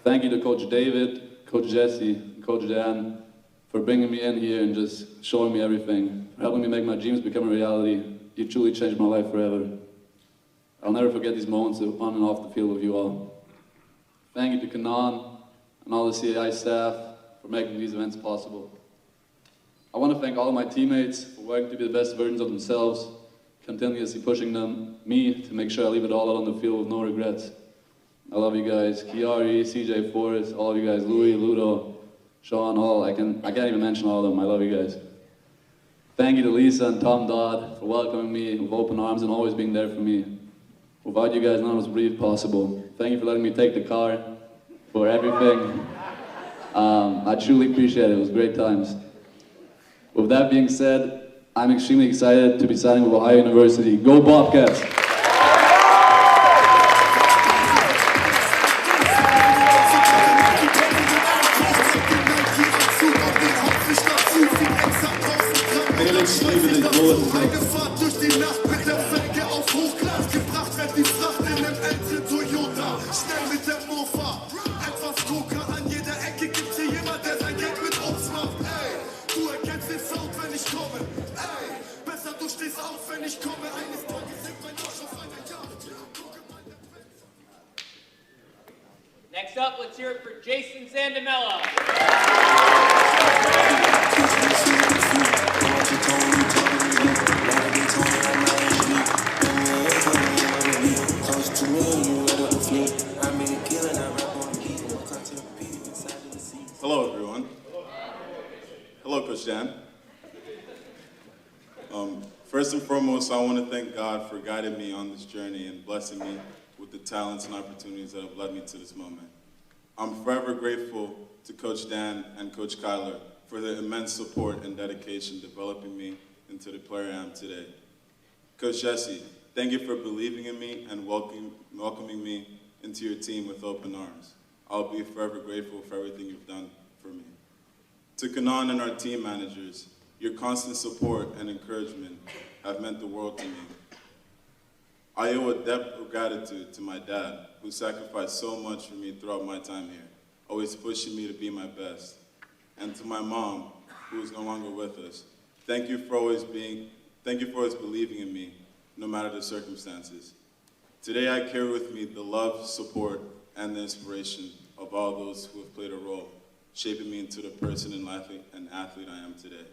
Thank you to Coach David, Coach Jesse, and Coach Dan for bringing me in here and just showing me everything, for helping me make my dreams become a reality. You truly changed my life forever. I'll never forget these moments on and off the field with you all. Thank you to Kanan and all the CAI staff for making these events possible. I want to thank all of my teammates for working to be the best versions of themselves, continuously pushing me to make sure I leave it all out on the field with no regrets. I love you guys. Kiari, CJ Forrest, all of you guys, Louis, Ludo, Sean, all. I can't even mention all of them. I love you guys. Thank you to Lisa and Tom Dodd for welcoming me with open arms and always being there for me. Without you guys, none of this would be possible. Thank you for letting me take the car, for everything. I truly appreciate it. It was great times. With that being said, I'm extremely excited to be signing with Ohio University. Go Bobcats! Next up, let's hear it for Jason Sandamella. Hello, everyone. Hello, Coach Dan. First and foremost, I want to thank God for guiding me on this journey and blessing me with the talents and opportunities that have led me to this moment. I'm forever grateful to Coach Dan and Coach Kyler for their immense support and dedication developing me into the player I am today. Coach Jesse, thank you for believing in me and welcoming me into your team with open arms. I'll be forever grateful for everything you've done for me. To Kanan and our team managers, your constant support and encouragement have meant the world to me. I owe a debt of gratitude to my dad, who sacrificed so much for me throughout my time here, always pushing me to be my best. And to my mom, who is no longer with us, thank you for always believing in me, no matter the circumstances. Today I carry with me the love, support, and the inspiration of all those who have played a role, shaping me into the person and athlete I am today.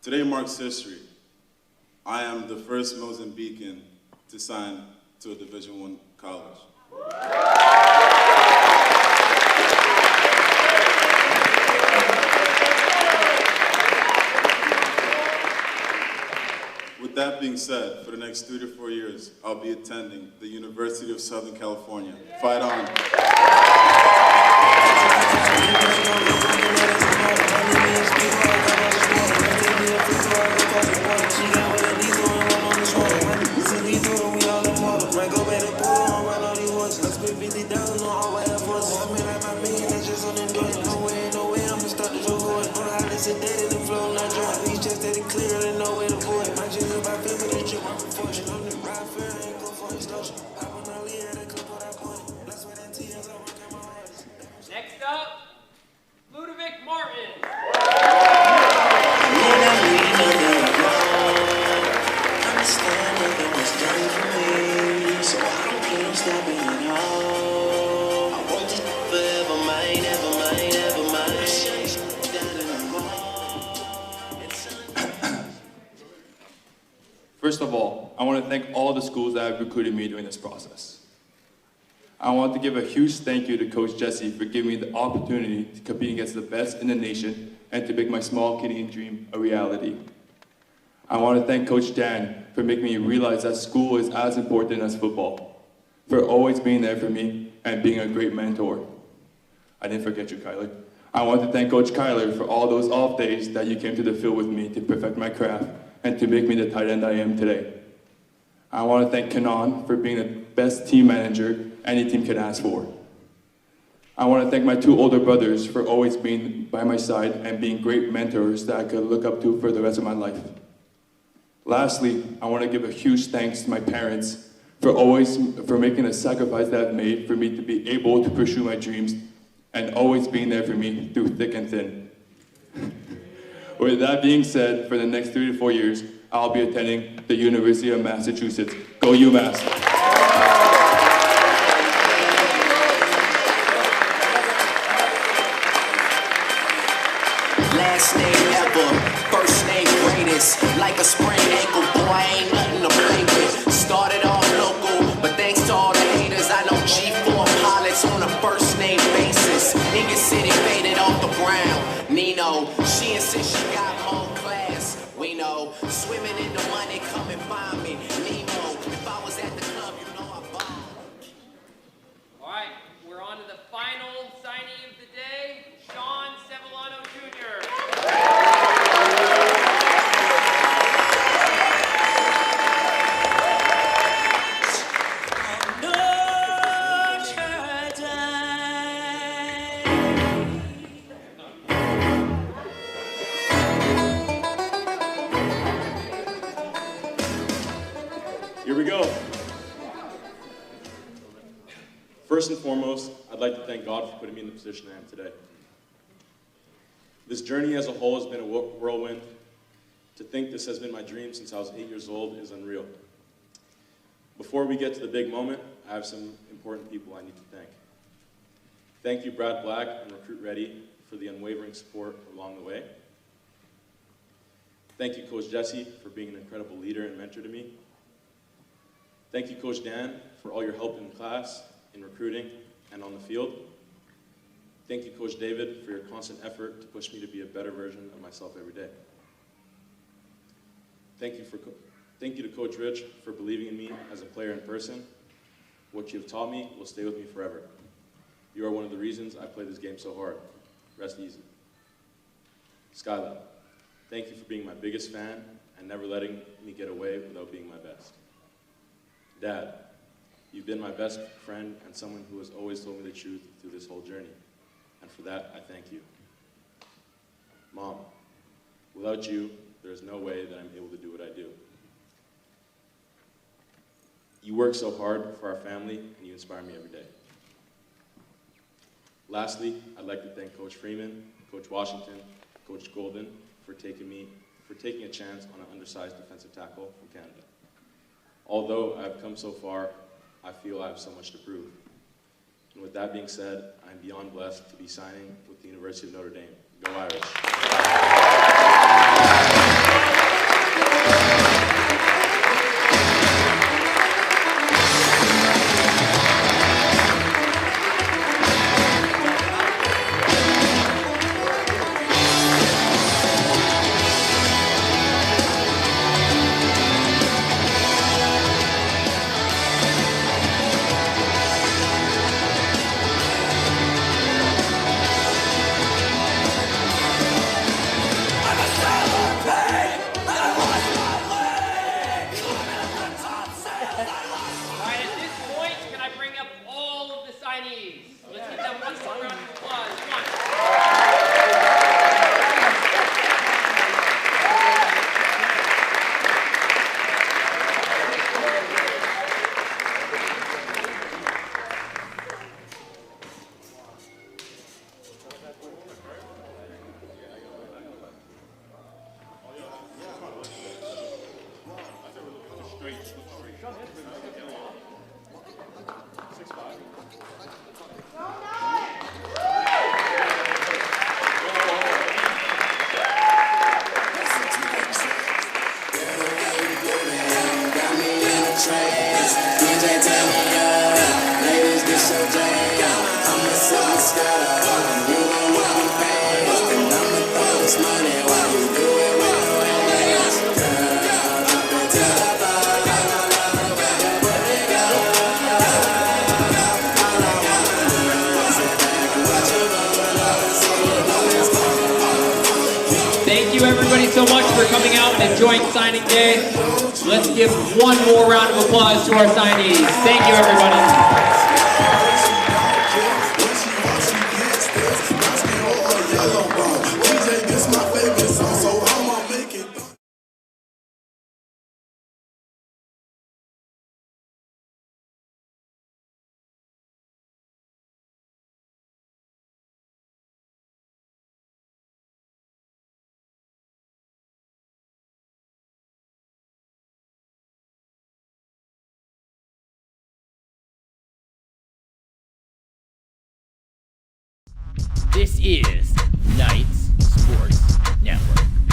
Today marks history. I am the first Mozambican to sign to a Division I college. With that being said, for the next 3 to 4 years, I'll be attending the University of Southern California. Fight on. Next up, Ludovic Martin. First of all, I want to thank all the schools that have recruited me during this process. I want to give a huge thank you to Coach Jesse for giving me the opportunity to compete against the best in the nation and to make my small Canadian dream a reality. I want to thank Coach Dan for making me realize that school is as important as football, for always being there for me and being a great mentor. I didn't forget you, Kyler. I want to thank Coach Kyler for all those off days that you came to the field with me to perfect my craft and to make me the tight end I am today. I want to thank Kanan for being the best team manager any team could ask for. I want to thank my 2 older brothers for always being by my side and being great mentors that I could look up to for the rest of my life. Lastly, I want to give a huge thanks to my parents for making the sacrifice that I've made for me to be able to pursue my dreams and always being there for me through thick and thin. With that being said, for the next 3 to 4 years, I'll be attending the University of Massachusetts. Go UMass! Last name ever, first name greatest. Like a sprained ankle, boy, ain't nothing to play with. Started off local, but thanks to all the haters, I know G4 pilots on a first name basis. In your city, faded off the ground. Nino, she insists she got more class. We know, swimming in the money, come and find me. Nemo, if I was at the club, you know I bomb. All right, we're on to the final signee of the day, Sean Sevillano Jr. Here we go. First and foremost, I'd like to thank God for putting me in the position I am today. This journey as a whole has been a whirlwind. To think this has been my dream since I was 8 years old is unreal. Before we get to the big moment, I have some important people I need to thank. Thank you, Brad Black and Recruit Ready, for the unwavering support along the way. Thank you, Coach Jesse, for being an incredible leader and mentor to me. Thank you, Coach Dan, for all your help in class, in recruiting, and on the field. Thank you, Coach David, for your constant effort to push me to be a better version of myself every day. Thank you to Coach Rich for believing in me as a player and person. What you have taught me will stay with me forever. You are one of the reasons I play this game so hard. Rest easy. Skyline. Thank you for being my biggest fan and never letting me get away without being my best. Dad, you've been my best friend and someone who has always told me the truth through this whole journey. And for that, I thank you. Mom, without you, there is no way that I'm able to do what I do. You work so hard for our family, and you inspire me every day. Lastly, I'd like to thank Coach Freeman, Coach Washington, Coach Golden for taking a chance on an undersized defensive tackle from Canada. Although I've come so far, I feel I have so much to prove. And with that being said, I'm beyond blessed to be signing with the University of Notre Dame. Go Irish! Alright, at this point, can I bring up all of the signees? Let's give them one more round of applause. Come on. Thank you everybody so much for coming out and enjoying signing day. Let's give one more round of applause to our signees. Thank you everybody. This is Knights Sports Network.